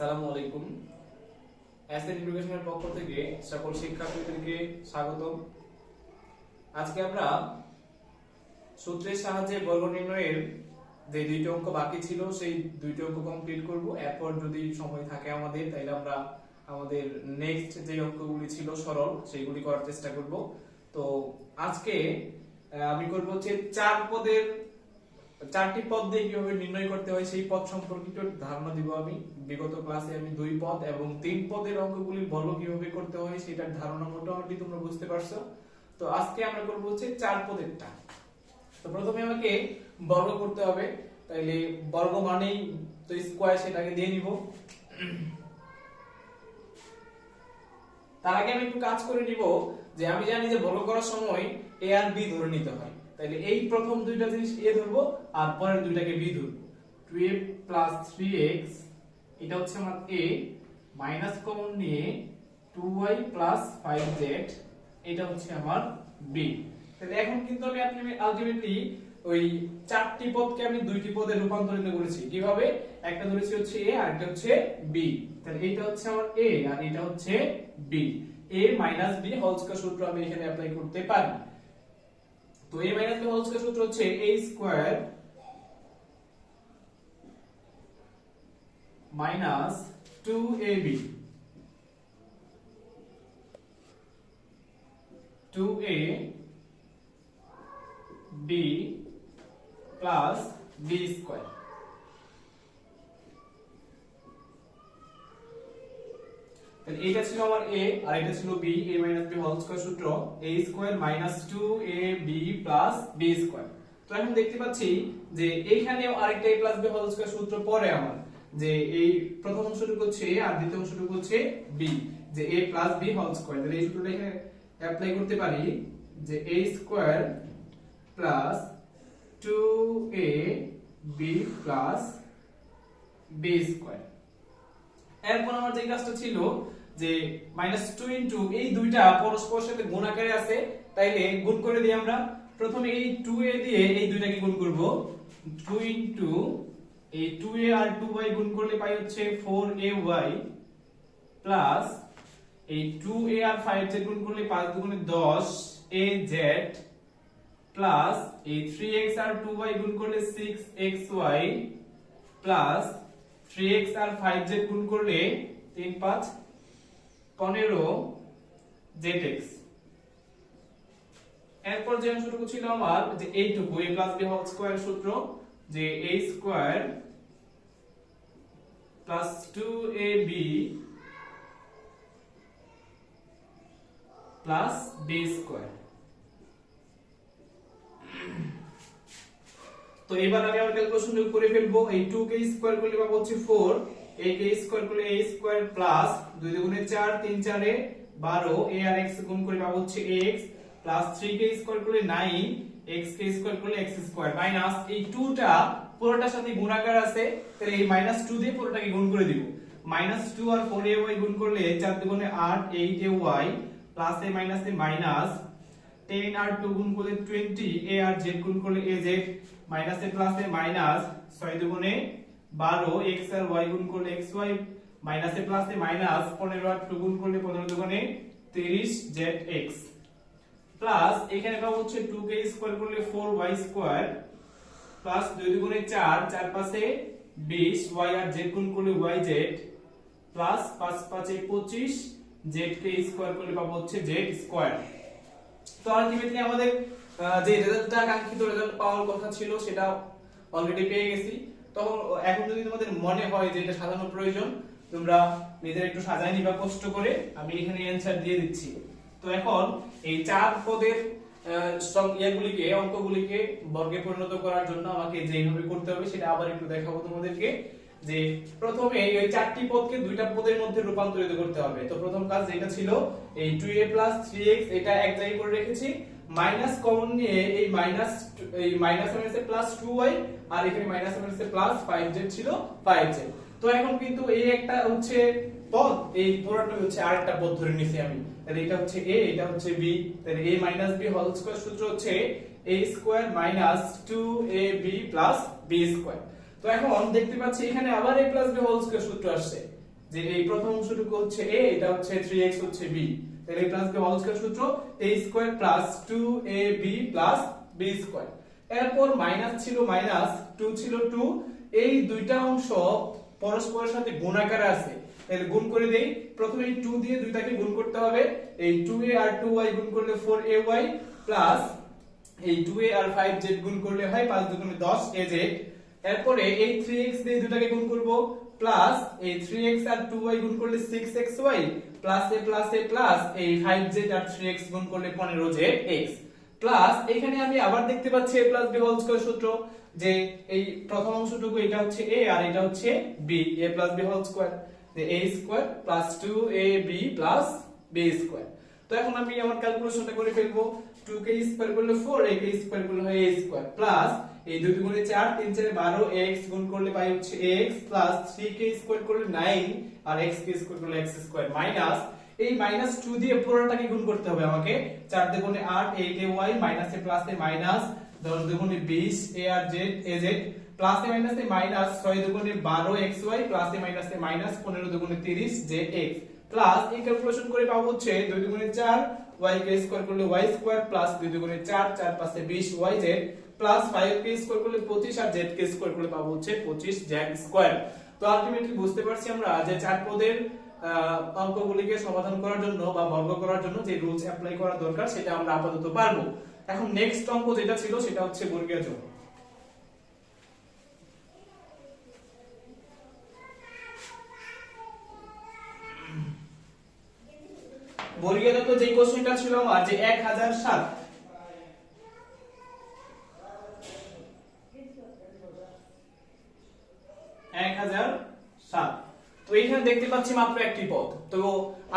আসসালামু আলাইকুম। এসএন এডুকেশনের পক্ষ থেকে সকল শিক্ষার্থীদেরকে স্বাগতম। আজকে আমরা সূত্রের সাহায্যে বর্গ নির্ণয়ের যে দুইটি অঙ্ক বাকি ছিল সেই দুইটি অঙ্ক কমপ্লিট করব। এরপর যদি সময় থাকে আমাদের, তাহলে আমরা আমাদের নেক্সট যে অঙ্কগুলি ছিল সরল সেইগুলি করার চেষ্টা করব। তো আজকে আমি করব হচ্ছে চারটি পদ দিয়ে কিভাবে নির্ণয় করতে হয় সেই পদ সম্পর্কিত ধারণা দিব। আমি বিগত ক্লাসে আমি 2 পদ এবং 3 পদের অঙ্কগুলির বর্গ কিভাবে করতে হয় সেটার ধারণা মোটামুটি তোমরা বুঝতে পারছো। তো আজকে আমরা করব হচ্ছে 4 পদেরটা। তো প্রথমে আমাকে বর্গ করতে হবে, তাইলে বর্গ মানেই তো স্কয়ার, সেটাকে দিয়ে নিব। তার আগে আমি একটু কাজ করে নিব যে আমি জানি যে বর্গ করার সময় a আর b ধরে নিতে হয়। তাহলে এই প্রথম দুইটা জিনিস a ধরবো আর পরের দুইটাকে b ধরবো। 2a 3x এটা হচ্ছে আমার a, মাইনাস কমন নিয়ে 2y 5z এটা হচ্ছে আমার b। তাহলে এখন কিন্তু আমি আলটিমেটলি ওই চারটি পদকে আমি দুইটি পদে রূপান্তরিত করেছি। কিভাবে? একটা ধরেছি হচ্ছে a আর একটা হচ্ছে b। তাহলে এটা হচ্ছে আমার a আর এটা হচ্ছে b। a b whole square সূত্র আমি এখানে অ্যাপ্লাই করতে পারি। তো a b হোল স্কয়ার সূত্র হচ্ছে a square minus 2ab 2a b plus b square. তাহলে এটা ছিল আমার a আর এটা ছিল b। a b whole square সূত্র a square minus 2ab plus b square. তো এখন দেখতে পাচ্ছি যে এইখানেও আরেকটা a plus b whole square সূত্র পরে আমার, যে এই প্রথম অংশটুকু হচ্ছে a আর দ্বিতীয় অংশটুকু হচ্ছে b, যে a plus b whole square. তাহলে এই সূত্রটা এখানে অ্যাপ্লাই করতে পারি যে a square plus 2ab plus b square. এরপর আমার যে কাজটা ছিল যে -2 ইনটু এই দুইটা পরস্পরের সাথে গুণ আকারে আছে, তাইলে গুণ করে দিই আমরা। প্রথমে এই 2a দিয়ে এই দুইটাকে গুণ করব। 2 ইনটু এই 2a আর 2y গুণ করলে পাই হচ্ছে 4ay প্লাস এই 2a আর 5z গুণ করলে 5 দুগুণে 10az প্লাস এই 3x আর 2y গুণ করলে 6xy প্লাস 3x আর 5z গুণ করলে 3 5 15zx। এরপর যে অংশটুকু ছিল আমার যে এইটুকু a plus b whole square সূত্র, যে a square plus 2ab plus b square. তো এবার আমি আমার ক্যালকুলেশন করে ফেলবো। এই 2 কে স্কয়ার করলে পাবো হচ্ছে 4, a কে স্কয়ার করলে a স্কয়ার প্লাস 2 দুগুণে 4 3 4 এ 12, a আর x গুণ করে পাবো হচ্ছে x প্লাস 3 কে স্কয়ার করলে 9, x কে স্কয়ার করলে x স্কয়ার মাইনাস এই 2টা পুরোটার সাথে গুণাকার আছে, তাহলে এই -2 দিয়ে পুরোটাকে গুণ করে দিব। -2 আর 4ay গুণ করলে 4 দুগুণে 8 8ay প্লাস a মাইনাস এ মাইনাস 10 আর 2 গুণ করলে 20, a আর z গুণ করলে az মাইনাস এ প্লাস এ মাইনাস 6 দুগুণে 12, x আর y গুণ করলে xy মাইনাস এ প্লাস এ মাইনাস 15 আর 2 গুণ করলে 15 দুগুণে 30zx প্লাস এখানে পাবো হচ্ছে 2 কে স্কয়ার করলে 4y স্কয়ার প্লাস 2 দুগুণে 4 4 5 এ 20, y আর z গুণ করলে yz প্লাস 5 5 এ 25, z কে স্কয়ার করলে পাবো হচ্ছে z স্কয়ার। তো আলটিমেটলি আমাদের যে রেজাল্টটা কাঙ্ক্ষিত রেজাল্ট পাওয়ার কথা ছিল সেটা অলরেডি পেয়ে গেছি। তখন এখন যদি তোমাদের মনে হয় যে এটা সাজানো প্রয়োজন, তোমরা নিজেরা একটু সাজায় নিবা কষ্ট করে, আমি এখানে অ্যানসার দিয়ে দিচ্ছি। তো এখন এই 4 পদের অঙ্কগুলিকে বর্গে পরিণত করার জন্য আমাকে যেভাবে করতে হবে সেটা আবার একটু দেখাবো তোমাদেরকে। যে প্রথমে এই 4টি পদকে দুইটা পদের মধ্যে রূপান্তরিত করতে হবে। তো প্রথম কাজ যেটা ছিল এই 2a 3x এটা এক জায়গায় করে রেখেছি, মাইনাস কমন নিয়ে এই মাইনাস মাইনাসে প্লাস 2y আর এখানে মাইনাস মাইনাসে প্লাস 5z ছিল 5z। তো এখন কিন্তু এই একটা হচ্ছে পদ, এই পুরোটা হচ্ছে আরেকটা পদ ধরে নিছি আমি। তাহলে এটা হচ্ছে a, এটা হচ্ছে b। তাহলে a b হোল স্কয়ার সূত্র হচ্ছে a square minus 2ab plus b square. তো এখন দেখতে পাচ্ছি এখানে আবার a plus b whole square সূত্র আসছে। যে এই প্রথম অংশটুকু হচ্ছে a, এটা হচ্ছে 3x হচ্ছে b, তাহলে a plus b whole square সূত্র a square plus 2ab plus b square. এরপর মাইনাস ছিল মাইনাস, 2 ছিল 2, এই দুইটা অংশ পরস্পরের সাথে গুণ আকারে আছে, তাহলে গুণ করে দেই। প্রথমে এই 2 দিয়ে দুইটাকে গুণ করতে হবে, এই 2a আর 2y গুণ করলে 4ay প্লাস এই 2a আর 5z গুণ করলে হয় 5 দুগুণে 10az। এরপরে এই 3x দিয়ে দুটাকে গুণ করব, প্লাস এই 3x আর 2y গুণ করলে 6xy প্লাস a প্লাস এই 5z আর 3x গুণ করলে 15zx প্লাস এখানে আমি আবার দেখতে পাচ্ছি a plus b whole square সূত্র, যে এই প্রথম অংশটুকু এটা হচ্ছে a আর এটা হচ্ছে b, a plus b whole square, যে a square plus 2ab plus b square. তো এখন আমি আমার ক্যালকুলেশনটা করে ফেলবো, 2k স্কয়ার করলে 4, ak স্কয়ার করলে হয় a স্কয়ার প্লাস এই 2 দুগুণে 4, 3 4 12, x গুণ করলে পাই হচ্ছে ax প্লাস 3k স্কয়ার করলে 9 আর x কে স্কয়ার করলে x স্কয়ার মাইনাস এই মাইনাস 2 দিয়ে পুরোটাকে গুণ করতে হবে আমাকে, 4 দুগুণে 8, 8ay মাইনাস এ প্লাস এ মাইনাস 10 দুগুণে 20 a আর z az প্লাস এ মাইনাস এ মাইনাস 6 দুগুণে 12 xy প্লাস এ মাইনাস এ মাইনাস 15 দুগুণে 30 zx প্লাস এই ক্যালকুলেশন করে পাবো হচ্ছে 2 দুগুণে 4 y কে স্কয়ার করলে y স্কয়ার প্লাস 2 দুগুণে 4, 4 5 এ 20 yz প্লাস 5 কে স্কয়ার করলে 25 আর z কে স্কয়ার করলে পাবো হচ্ছে 25 z স্কয়ার। তো আলটিমেটলি বুঝতে পারছি আমরা যে চার পদের অঙ্কগুলিকে সমাধান করার জন্য বা বর্গ করার জন্য যে রুলস অ্যাপ্লাই করা দরকার সেটা আমরা আপাতত পারবো। এখন নেক্সট অঙ্ক যেটা ছিল সেটা হচ্ছে বর্গীয় যোগ। বর্গীয় যোগ, তো যে কোশ্চেনটা ছিল আমার যে 1007 তো এখানে দেখতে পাচ্ছি মাত্র একটি পদ। তো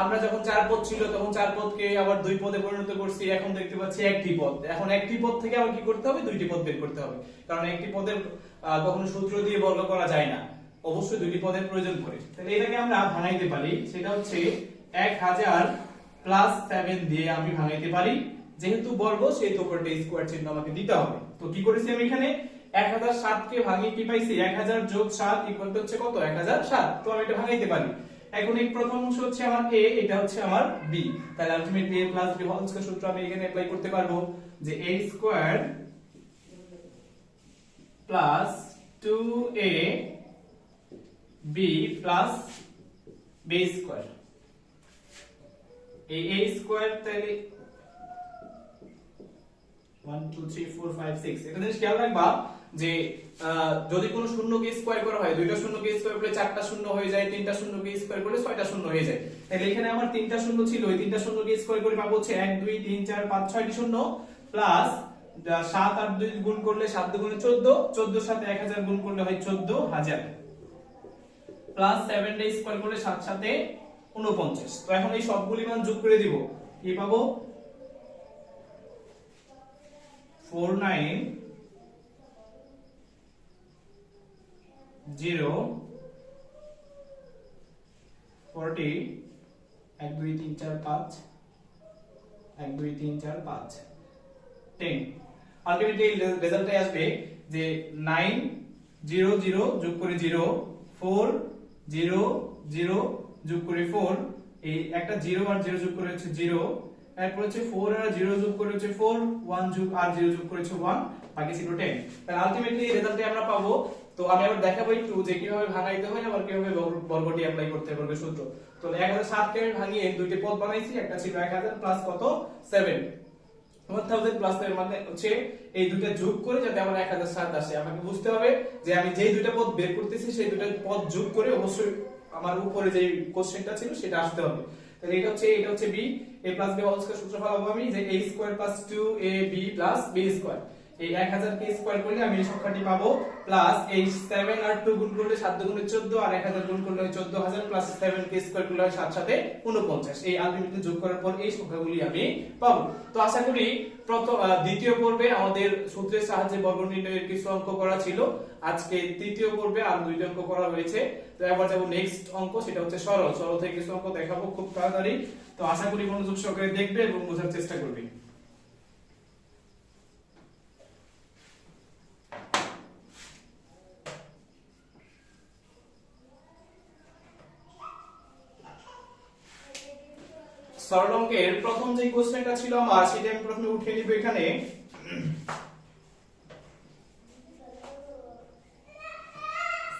আমরা যখন চার পদ ছিল তখন চার পদকে আবার দুই পদে পরিণত করছি, এখন দেখতে পাচ্ছি একটি পদ। এখন একটি পদ থেকে আবার কি করতে হবে, দুইটি পদ বের করতে হবে, কারণ একটি পদের কখনো সূত্র দিয়ে বর্গ করা যায় না, অবশ্যই দুইটি পদের প্রয়োজন পড়ে। তাহলে এটাকে আমরা ভাঙাইতে পারি, সেটা হচ্ছে 1000 প্লাস 7 দিয়ে আমি ভাঙাইতে পারি, যেহেতু বর্গ সেহেতু উপরে স্কয়ার চিহ্ন আমাকে দিতে হবে। তো কি করেছি আমি এখানে 1007 কে ভাঙিয়ে কি পাইছি, 1000 যোগ 7 ইকুয়াল টু হচ্ছে কত, 1007। তো আমি এটা ভাঙাইতে পারি। এখন এই প্রথম অংশ হচ্ছে আমার a, এটা হচ্ছে আমার b, তাহলে ultimately a plus b whole square সূত্র আমি এখানে অ্যাপ্লাই করতে পারবো, যে a square plus 2a b plus b square, এই a স্কয়ার তাহলে 1 2 3 4 5 6 এটা জিনিস খেয়াল রাখবা যে যদি কোনো শূন্যকে স্কয়ার করা হয়, দুইটা শূন্যকে স্কয়ার করলে চারটা শূন্য হয়ে যায়, তিনটা শূন্যকে স্কয়ার করলে ছয়টা শূন্য হয়ে যায়। তাহলে এখানে আমার তিনটা শূন্য ছিল, ওই তিনটা শূন্যকে স্কয়ার করে পাবো হচ্ছে 1 2 3 4 5 6টি শূন্য প্লাস 7 আর 2 গুণ করলে 7 দুগুণে 14, 14 এর সাথে 1000 গুণ করলে হয় 14000 প্লাস 7 টা স্কয়ার করলে 7 সাথে 49। তো এখন এই সবগুলি মান যোগ করে দিব, কি পাবো 49 0 40 1 2 3 4 5 1 2 3 4 5 10। আলটিমেটলি রেজাল্টে আসবে যে 9 0 0 যোগ করে 0 4 0 0 যোগ করে 4, এই একটা 0 আর 0 যোগ করে হচ্ছে 0, এরপর হচ্ছে 4 আর 0 যোগ করে হচ্ছে 4, 1 যোগ আর 0 যোগ করে হচ্ছে 1, বাকি ছিল 10। তাহলে আলটিমেটলি রেজাল্টে আমরা পাবো। তো আমি আবার দেখাবো একটু যে কিভাবে ভাঙাইতে হয় আবার কিভাবে বর্গটি অ্যাপ্লাই করতে হবে বর্গের সূত্র। তো 1007 কে আমি ভাঙিয়ে দুইটি পদ বানাইছি, একটা ছিল 1000 প্লাস কত 7, 1000 প্লাস এর মানে হচ্ছে এই দুটো যোগ করে যাতে আমার 1007 আসে। আমাকে বুঝতে হবে যে আমি যেই দুটো পদ বের করতেছি সেই দুটো পদ যোগ করে অবশ্যই আমার উপরে যে কোশ্চেনটা ছিল সেটা আসতে হবে। তাহলে এটা হচ্ছে b, a plus b whole square সূত্র ফলাবো আমি, যে a square plus 2ab plus b square, এই 1000 কে স্কয়ার করলে আমি এই সংখ্যাটি পাবো, প্লাস এই 7 আর 2 গুণ করলে 7 দুগুণে 14 আর 1000 গুণ করলে হয় 14000 প্লাস 7 কে স্কয়ার করলে হয় 7 সাথে 49। এই আলটিমেটলি যোগ করার পর এই সংখ্যাগুলি আমি পাবো। তো আশা করি দ্বিতীয় পর্বে আমাদের সূত্রের সাহায্যে বর্গ নির্ণয়ের কিছু অঙ্ক করা ছিল, আজকে তৃতীয় পর্বে আর দুইটা অঙ্ক করা হয়েছে। তো এবার যাব নেক্সট অঙ্ক, সেটা হচ্ছে সরল থেকে কিছু অঙ্ক দেখাবো খুব তাড়াতাড়ি। তো আশা করি মনোযোগ সহকারে দেখবে এবং বোঝার চেষ্টা করবে। সরল অঙ্কের প্রথম যে কোশ্চেনটা ছিল আমার সেটা আমি প্রথমে উঠিয়ে নিব এখানে।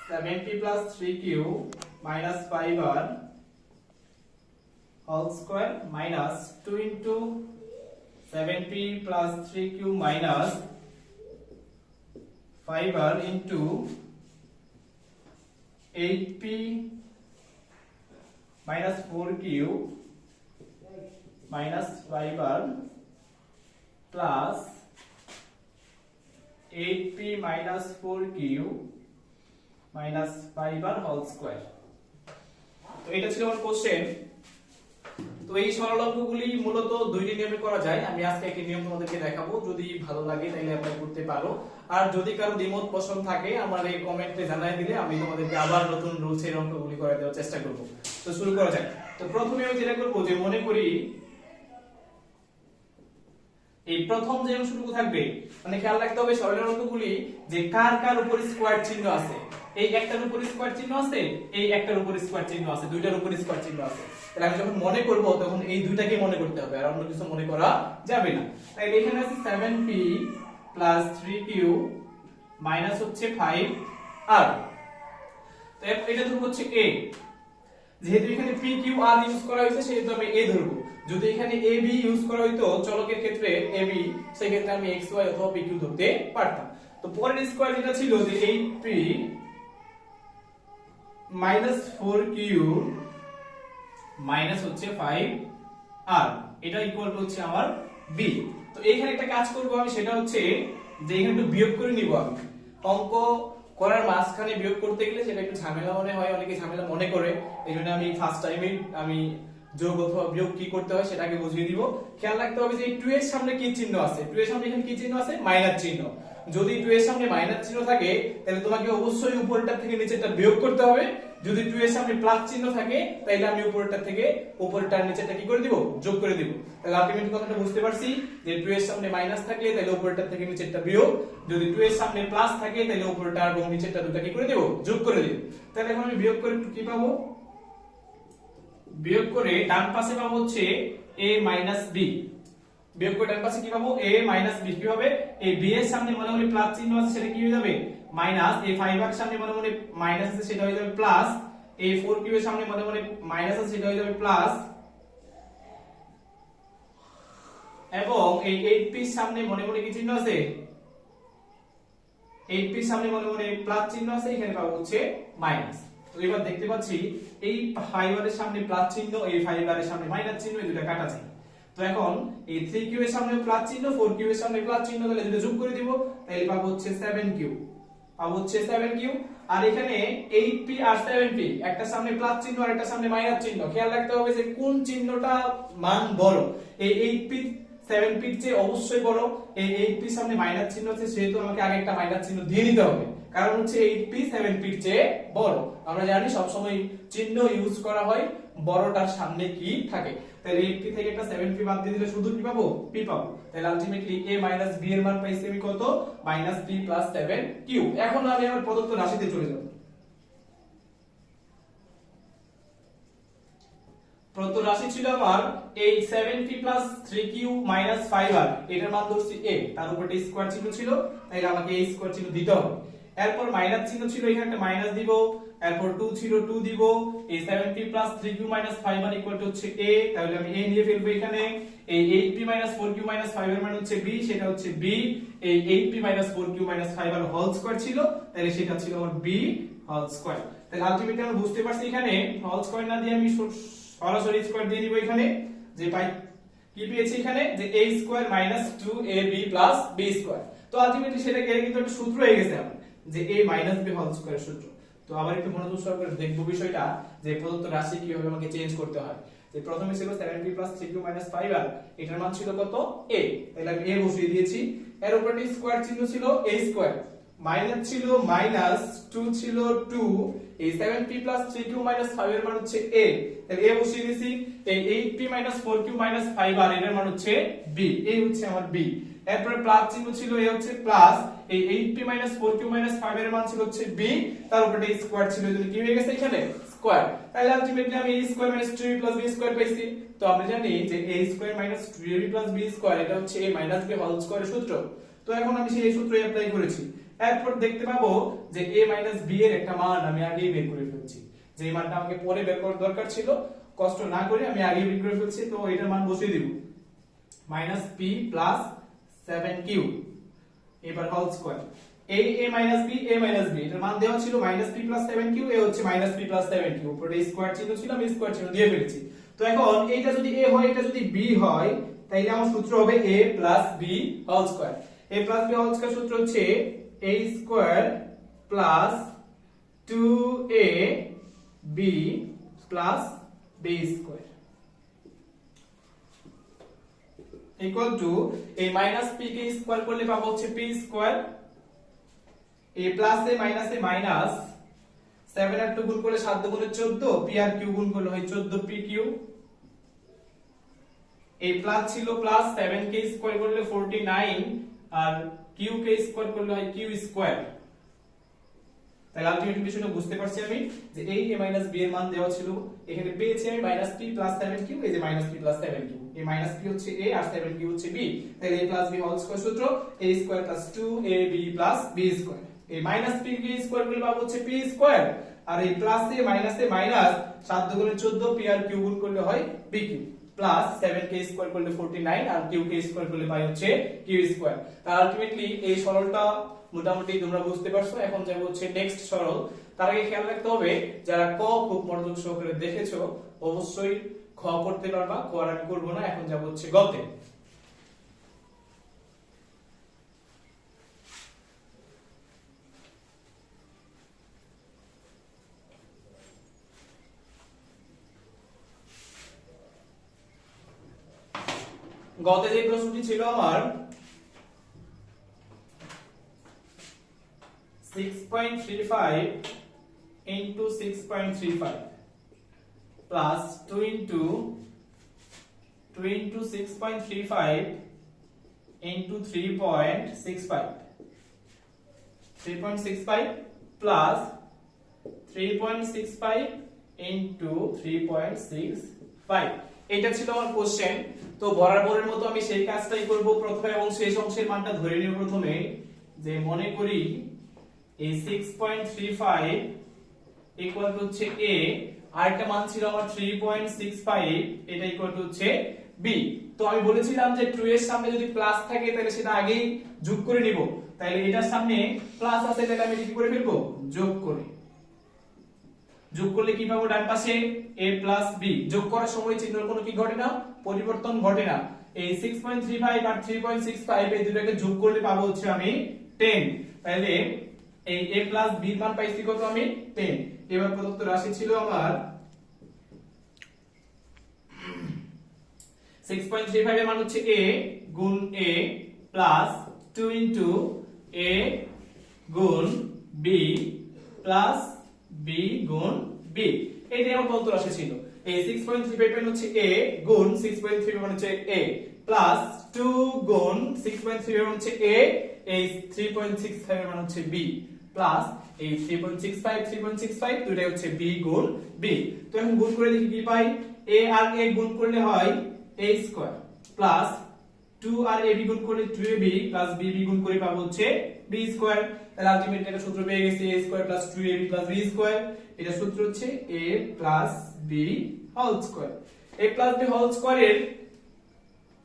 70 plus 3q minus 5r whole square minus 2 into 70 plus 3q minus 5r into 8p minus 4q minus 5r plus 8p minus 4q minus 5r whole square। তো এটা ছিল আমার কোশ্চেন। তো এই সরল অঙ্কগুলি মূলত দুইটি নিয়মে করা যায়। আমি আজকে একটি নিয়ম তোমাদেরকে দেখাবো, যদি ভালো লাগে তাহলে অ্যাপ্লাই করতে পারো। আর যদি কারো দ্বিমত পোষণ থাকে আমার এই কমেন্টে জানিয়ে দিলে আমি তোমাদেরকে আবার নতুন রুলসের অঙ্কগুলি করে দেওয়ার চেষ্টা করব। তো শুরু করা যাক। তো প্রথমে আমি যেটা করব, যে মনে করি এই প্রথম যে অংশটুকু থাকবে, মানে খেয়াল রাখতে হবে সরলের অঙ্কগুলি যে কার কার উপর স্কয়ার চিহ্ন আছে। এই একটার উপর স্কয়ার চিহ্ন আছে, এই একটার উপর স্কয়ার চিহ্ন আছে, দুইটার উপর স্কয়ার চিহ্ন আছে। তাহলে আমি যখন মনে করব তখন এই দুইটাকে মনে করতে হবে, আর অন্য কিছু মনে করা যাবে না। তাই এখানে আছে 7p 3q মাইনাস হচ্ছে 5r। তো এটা ধরব হচ্ছে a। যেহেতু এখানে p q r ইউজ করা হয়েছে সেহেতু আমি a ধরব। যদি এখানে a b ইউজ করা হইতো চলকের ক্ষেত্রে a b, সেই ক্ষেত্রে আমি x y অথবা p q ধরতে পারতাম। তো পরের স্কয়ার যেটা ছিল যে 8p minus 4q মাইনাস হচ্ছে 5r, এটা ইকুয়াল টু হচ্ছে আমার b। তো এখানে একটা কাজ করব আমি, সেটা হচ্ছে যে এখানে একটু বিয়োগ করে নিব। আমি অঙ্ক করার মাঝখানে বিয়োগ করতে গেলে সেটা একটু ঝামেলা মনে হয়, অনেকে ঝামেলা মনে করে। এইজন্য আমি ফার্স্ট টাইমে আমি যোগ অথবা বিয়োগ কি করতে হয় সেটাকে বুঝিয়ে দিব। খেয়াল রাখতে হবে যে 2 এর সামনে কি চিহ্ন আছে। 2 এর সামনে এখানে কি চিহ্ন আছে? মাইনাস চিহ্ন। যদি 2 এর সামনে মাইনাস চিহ্ন থাকে তাহলে তোমাকে অবশ্যই উপরটা থেকে নিচেরটা বিয়োগ করতে হবে। যদি 2 এর সামনে প্লাস চিহ্ন থাকে তাহলে আমি উপরটা থেকে উপরটার নিচেরটা কি করে দিব? যোগ করে দিব। তাহলে আলটিমেট কথাটা বুঝতে পারছি যে 2 এর সামনে মাইনাস থাকলে তাহলে উপরটা থেকে নিচেরটা বিয়োগ, যদি 2 এর সামনে প্লাস থাকে তাহলে উপরটা এবং নিচেরটা দুটো কি করে দেব? যোগ করে দেব। তাহলে এখন আমি বিয়োগ করে কি পাবো? বিয়োগ করে ডান পাশে পাবো হচ্ছে a b। বিয়োগ করে ডান পাশে কি পাবো? a b। কি হবে? এই b এর সামনে মনে মনে প্লাস চিহ্ন আছে, সেটা কি হয়ে যাবে? মাইনাস। এই 5 এর সামনে মনে মনে মাইনাস আছে, সেটা হয়ে যাবে প্লাস। এই 4q এর সামনে মনে মনে মাইনাস আছে, সেটা হয়ে যাবে প্লাস। এবং এই 8p এর সামনে মনে মনে কি চিহ্ন আছে? 8p এর সামনে মনে মনে প্লাস চিহ্ন আছে, এখানে পাবো হচ্ছে মাইনাস। তো এবার দেখতে পাচ্ছি এই 5r এর সামনে প্লাস চিহ্ন, এই 5r এর সামনে মাইনাস চিহ্ন, এই দুটো কাটা যায়। তো এখন এই 3q এর সামনে প্লাস চিহ্ন, 4q এর সামনে প্লাস চিহ্ন, তাহলে দুটো যোগ করে দিব, তাহলে পাবো হচ্ছে 7q। পাবো হচ্ছে 7q। আর এখানে 8p আর 7p, একটা সামনে প্লাস চিহ্ন আর একটা সামনে মাইনাস চিহ্ন। খেয়াল রাখতে হবে যে কোন চিহ্নটা মান বড়। এই 8p 7p এর চেয়ে অবশ্যই বড়। এই 8p সামনে মাইনাস চিহ্ন আছে, সেহেতু আমাকে আগে একটা মাইনাস চিহ্ন দিয়ে নিতে হবে, কারণ হচ্ছে 8p 7p এর চেয়ে বড়। আমরা জানি সব সময় চিহ্ন ইউজ করা হয় বড়টার সামনে কি থাকে। তাহলে 8p থেকে একটা 7p বাদ দিয়ে দিলে শুধু কি পাবো? p পাবো। তাহলে আলটিমেটলি a b এর মান পাইছি আমি কত? -p + 7q। এখন আমি আমার প্রদত্ত রাশিতে চলে যাব। প্রদত্ত রাশি ছিল আমার এই 7p + 3q - 5r, এটার মান ধরছি a, তার উপরে একটা স্কয়ার চিহ্ন ছিল, তাহলে আমাকে এই স্কয়ার চিহ্ন দিতে হবে। এরপর মাইনাস চিহ্ন ছিল, এখানে একটা মাইনাস দিব। এরপর 2 ছিল, 2 দিব। এই 7p + 3q - 5r = হচ্ছে a, তাহলে আমি a নিয়ে ফেলবো এখানে। এই 8p - 4q - 5 এর মান হচ্ছে b, সেটা হচ্ছে b। এই 8p - 4q - 5r whole square ছিল, তাহলে সেটা ছিল আমার b হোল স্কয়ার। তাহলে আলটিমেটলি আমরা বুঝতে পারছি এখানে হোল স্কয়ার না দিয়ে আমি সরাসরি স্কয়ার দিয়ে নিব এখানে, যে পাই কি পেয়েছি এখানে, যে a² - 2ab + b²। তো আলটিমেটলি সেটা এর কিন্তু একটা সূত্র হয়ে গেছে আমার, যে a - b হোল স্কয়ার সূত্র। তো আবার একটু মনোযোগ সহকারে দেখব বিষয়টা, যে প্রদত্ত রাশি কিভাবে আমাকে চেঞ্জ করতে হয়। যে প্রথমে ছিল 7p + 3q - 5r, এটার মান ছিল কত? a, তাহলে আমি a বসিয়ে দিয়েছি। এর উপরে স্কয়ার চিহ্ন ছিল a², মাইনাস ছিল মাইনাস, 2 ছিল 2, এই 7p + 3q - 5 এর মান হচ্ছে a, তাহলে a বসিয়ে দিয়েছি। এই 8p - 4q - 5r এর মান হচ্ছে b, এই হচ্ছে আমার b। এরপরে প্লাস চিহ্ন ছিল, এই হচ্ছে প্লাস। এই 8p - 4q - 5 এর মান ছিল হচ্ছে b, তার উপরে স্কয়ার ছিল, যদি কি হয়ে গেছে এখানে স্কয়ার। তাহলে আলটিমেটলি আমি a square minus 2ab plus b square পাইছি। তো আমরা জানি যে a square minus 2ab plus b square এটা হচ্ছে a মাইনাস b হোল স্কয়ারের সূত্র। তো এখন আমি সেই সূত্রই অ্যাপ্লাই করেছি। এরপর দেখতে পাবো যে a মাইনাস b এর একটা মান আমি আগেই বের করে ফেলছি। যে মানটা আমাকে পরে বের করার দরকার ছিল, কষ্ট না করে আমি আগেই বের করে ফেলছি। তো এটার মান বসিয়ে দিব মাইনাস p প্লাস 7q এবার whole square. a minus b এটার মান দেওয়া ছিল মাইনাস p প্লাস 7q, এ হচ্ছে মাইনাস p প্লাস 7q, উপরে স্কয়ার চিহ্ন ছিল আমি স্কয়ার চিহ্ন দিয়ে ফেলেছি। তো এখন এইটা যদি a হয় এটা যদি b হয় তাহলে আমার সূত্র হবে a plus b whole square. a plus b whole square সূত্র হচ্ছে a square plus 2ab plus b square equal to এই মাইনাস p কে স্কয়ার করলে পাবো হচ্ছে p square, a plus a minus a minus 7 আর 2 গুণ করলে 7 দুগুণে 14, p আর q গুণ করলে হয় 14pq, a প্লাস ছিল প্লাস 7 কে স্কয়ার করলে 49 আর q কে স্কয়ার করলে হয় q স্কয়ার। তাহলে আলটিমেটলি বিষয়টা বুঝতে পারছি আমি যে এই a মাইনাস b এর মান দেওয়া ছিল, এখানে পেয়েছি আমি মাইনাস p প্লাস 7q, এই যে মাইনাস p প্লাস 7q, এই মাইনাস p হচ্ছে a আর 7q হচ্ছে b। তাহলে a plus b whole square সূত্র a square plus 2ab plus b square. এই মাইনাস p কে স্কয়ার করলে পাবো হচ্ছে p স্কয়ার, আর এই প্লাস a মাইনাস 7 দুগুণে 14, p আর q গুণ করলে হয় pq প্লাস 7 কে স্কয়ার করলে 49 আর q কে স্কয়ার করলে পাই হচ্ছে q স্কয়ার। তাহলে আলটিমেটলি এই সরলটা মোটামুটি তোমরা বুঝতে পারছো। এখন যাব হচ্ছে নেক্সট সরল। তার আগে খেয়াল রাখতে হবে যারা ক খুব মনোযোগ সহকারে দেখেছো অবশ্যই খ করতে পারবা, ক আর আমি করব না। এখন যাব হচ্ছে গতে। গতে যে প্রশ্নটি ছিল আমার 6.35 into 6.35 plus 2 into 6.35 into 3.65 plus 3.65 into 3.65 এটা ছিল আমার কোশ্চেন। তো বরাবরের মতো আমি সেই কাজটাই করব প্রথমে এবং শেষ অংশের মানটা ধরে নিব প্রথমে। যে মনে করি এই 6.35 ইকুয়াল টু হচ্ছে a, আর একটা মান ছিল আমার 3.65, এটা ইকুয়াল টু হচ্ছে b। তো আমি বলেছিলাম যে 2 এর সামনে যদি প্লাস থাকে তাহলে সেটা আগেই যোগ করে নিব। তাহলে এটার সামনে প্লাস আছে তাহলে আমি কি করে ফেলবো, যোগ করে। যোগ করলে কি পাবো ডান পাশে a প্লাস b। যোগ করার সময় চিহ্নের কোনো কি ঘটে না, পরিবর্তন ঘটে না। এই 6.35 আর 3.65 এই দুটোকে যোগ করলে পাবো হচ্ছে আমি 10। তাহলে এই a প্লাস b এর মান পাইছি কত আমি 10। এবার প্রদত্ত রাশি ছিল আমার 6.35 এর মান হচ্ছে a গুণ a প্লাস 2 ইনটু a গুণ b প্লাস b গুণ b, এইটাই আমার প্রদত্ত রাশি ছিল। এই 6.35 এর হচ্ছে a গুণ 6.35 মানে হচ্ছে a প্লাস 2 গুণ 6.35 মানে হচ্ছে a, এই 3.65 এর মানে হচ্ছে b প্লাস এই 3.65 দুটোই হচ্ছে b গুণ b। তো এখন গুণ করে দেখি কি পাই, a আর a গুণ করলে হয় a স্কয়ার প্লাস 2 আর ab গুণ করলে 2ab প্লাস bb গুণ করে পাবো হচ্ছে b স্কয়ার। তাহলে আলটিমেটলি এটা সূত্র পেয়ে গেছি a square plus 2ab plus b square. এটা সূত্র হচ্ছে a plus b whole square. a plus b whole স্কয়ারের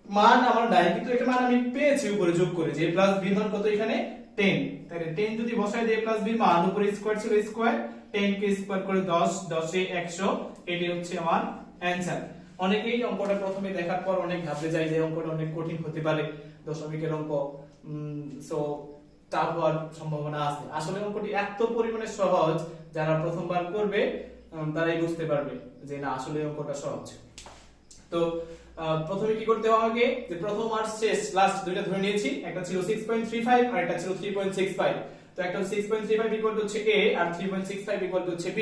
মান আমার নাই, কিন্তু এটার মান আমি পেয়েছি উপরে যোগ করে, যে a প্লাস b এর মান কত এখানে 10। তাহলে 10 যদি বসাই দেই a প্লাস b এর মান, উপরে স্কয়ার ছিল স্কয়ার, 10 কে স্কয়ার করে 10, 10 এ 100, এটাই হচ্ছে আমার অ্যানসার। অনেকেই অঙ্কটা প্রথমে দেখার পর অনেক ভাবতে যায় যে অঙ্কটা অনেক কঠিন হতে পারে, দশমিকের অঙ্ক, সো টাফ হওয়ার সম্ভাবনা আছে। আসলে অঙ্কটি এত পরিমাণে সহজ, যারা প্রথমবার করবে তারাই বুঝতে পারবে যে না আসলে অঙ্কটা সহজ। তো প্রথমে কি করতে হবে আমাকে, যে প্রথম আর শেষ লাস্ট দুইটা ধরে নিয়েছি, একটা ছিল 6.35 আর একটা ছিল 3.65। তো একটা 6.35 ইকুয়াল টু হচ্ছে a আর 3.65 ইকুয়াল টু হচ্ছে b।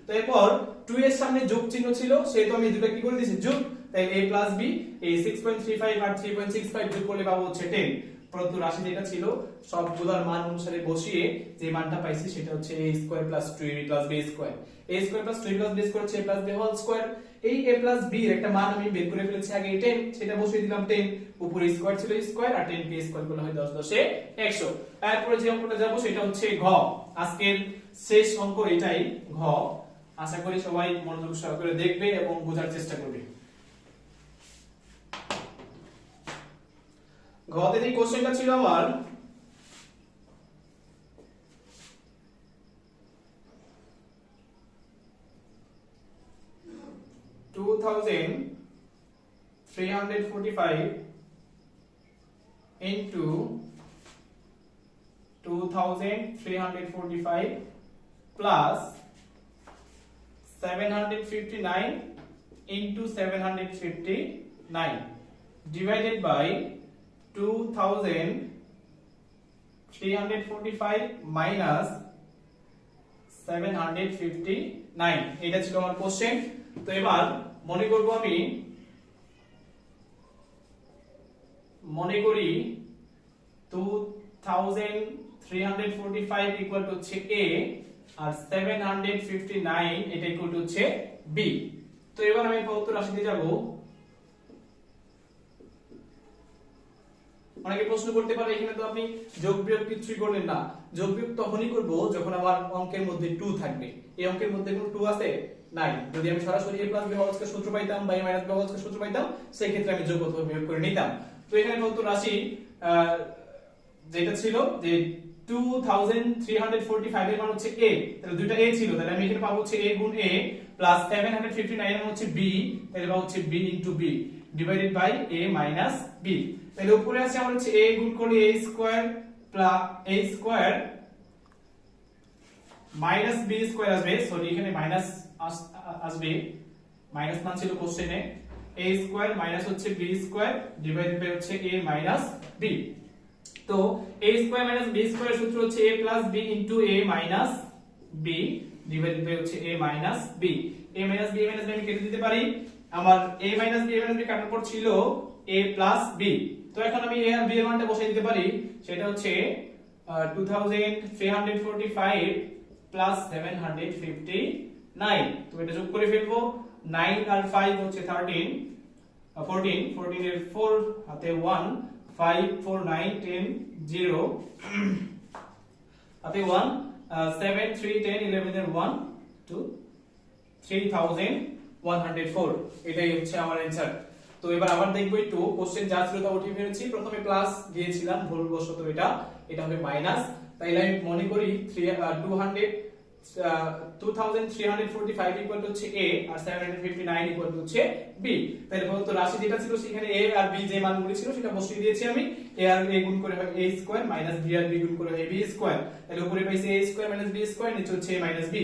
তো এরপর 2 এর সামনে যোগ চিহ্ন ছিল, সেহেতু আমি দুটো কি করে দিয়েছি যোগ, তাই a প্লাস b, এই 6.35 আর 3.65 যোগ করলে পাবো হচ্ছে 10। প্রদত্ত রাশি যেটা ছিল সবগুলোর মান অনুসারে বসিয়ে যে মানটা পাইছি সেটা হচ্ছে a square plus 2ab plus b square. a square plus 2ab plus b square হচ্ছে a plus b whole square. এই a প্লাস b এর একটা মান আমি বের করে ফেলেছি আগে 10, সেটা বসিয়ে দিলাম 10, উপরে স্কয়ার ছিল স্কয়ার আর 10 কে স্কয়ার করলে হয় 10 10 এ 100। তারপরে যে অঙ্কটা যাব সেটা হচ্ছে ঘ, আজকের শেষ অঙ্ক এটাই ঘ। আশা করি সবাই মনোযোগ সহকারে দেখবে এবং বোঝার চেষ্টা করবে। ঘতে যে কোশ্চেনটা ছিল আমার 2345 into 2345 plus 759 into 759 divided by 2345 minus 759, এটা ছিল আমার কোশ্চেন। তো এবার মনে করি 2345 ইকুয়াল টু হচ্ছে a আর 759 এটা ইকুয়াল টু হচ্ছে b। তো এবার আমি প্রদত্ত রাশিতে যাব। অনেকে প্রশ্ন করতে পারে এখানে তো আপনি যোগ বিয়োগ কিছুই করলেন না। যোগ বিয়োগ তখনই করব যখন আমার অঙ্কের মধ্যে 2 থাকবে। এই অঙ্কের মধ্যে কোনো 2 আছে নাই। যদি আমি সরাসরি a + b হোল স্কয়ার সূত্র পাইতাম বা a - b হোল স্কয়ার সূত্র পাইতাম সেই ক্ষেত্রে আমি যোগ অথবা বিয়োগ করে নিতাম। তো এখানে প্রদত্ত রাশি যেটা ছিল যে 2345 এর মান হচ্ছে a, তাহলে দুইটা a ছিল, তাহলে আমি এখানে পাবো হচ্ছে a গুণ a প্লাস 759 এর মান হচ্ছে b, তাহলে পাবো হচ্ছে b into b divided by a minus b। তাহলে উপরে আছে আমার হচ্ছে a গুণ করলে a square plus a square minus b square আসবে, সরি এখানে মাইনাস আসবে, মাইনাস মান ছিল কোশ্চেনে, a স্কয়ার মাইনাস হচ্ছে b স্কয়ার ডিভাইডেড বাই হচ্ছে a মাইনাস b। তো a square minus b square সূত্র হচ্ছে a plus b into a minus b divided by হচ্ছে a minus b। a minus b আমি কেটে দিতে পারি। আমার a মাইনাস b কাটার পর ছিল a প্লাস b। তো এখন আমি a আর b এর মানটা বসাই দিতে পারি। সেটা হচ্ছে 2345 প্লাস 759। তো এটা যোগ করে ফেলবো। 9 আর 5 হচ্ছে 13, 14 14 এর 4 হাতে 1, 5 4 9 10 0 হাতে 1, 7 3 10 11 এর 1 2 3104। এটাই হচ্ছে আমার অ্যানসার। তো এবার আবার দেখবো একটু কোশ্চেন যা ছিল তা উঠিয়ে ফেলেছি। প্রথমে প্লাস দিয়েছিলাম ভুলবশত, এটা হবে মাইনাস। তাইলে আমি মনে করি 2345 ইকুয়াল টু হচ্ছে a আর 759 ইকুয়াল টু হচ্ছে b। তাহলে প্রদত্ত রাশি যেটা ছিল সেখানে a আর b যে মানগুলো ছিল সেটা বসিয়ে দিয়েছি আমি। a আর a গুণ করে হয় a স্কয়ার মাইনাস b আর b গুণ করে হয় b স্কয়ার। তাহলে উপরে পাইছি a square minus b square, নিচে হচ্ছে a মাইনাস b।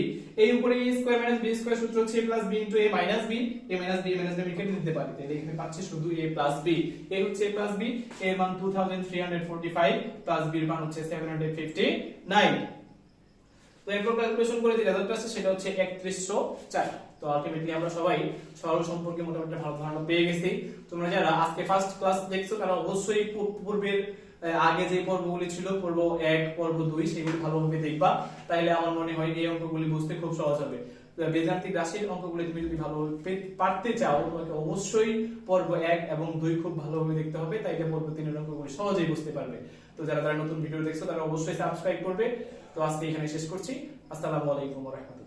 এই উপরে a square minus b square সূত্র হচ্ছে a plus b into a minus b। a minus b আমি কেটে দিতে পারি। তাহলে এখানে পাচ্ছি শুধু a প্লাস b। a হচ্ছে a প্লাস b, এর মান 2345 প্লাস b এর মান হচ্ছে 759। তো এরপর ক্যালকুলেশন করে যে রেজাল্ট আসছে সেটা হচ্ছে 3104। তো আলটিমেটলি আমরা সবাই সরল সম্পর্কে মোটামুটি ভালো ধারণা পেয়ে গেছি। তোমরা যারা আজকে ফার্স্ট ক্লাস দেখছো তারা অবশ্যই পূর্বের আগে যে পর্বগুলি ছিল পর্ব 1 পর্ব 2 সেগুলি ভালোভাবে দেখবা, তাইলে আমার মনে হয় এই অঙ্কগুলি বুঝতে খুব সহজ হবে। বীজগাণিতিক রাশির অঙ্কগুলি তুমি যদি ভালোভাবে পারতে চাও তোমাকে অবশ্যই পর্ব 1 এবং 2 খুব ভালোভাবে দেখতে হবে, তাইলে পর্ব 3 এর অঙ্কগুলি সহজেই বুঝতে পারবে। তো যারা নতুন ভিডিও দেখছো তারা অবশ্যই সাবস্ক্রাইব করবে। তো আজকে এখানে শেষ করছি। আসসালামু আলাইকুম ওয়া রাহমাতুল্লাহ।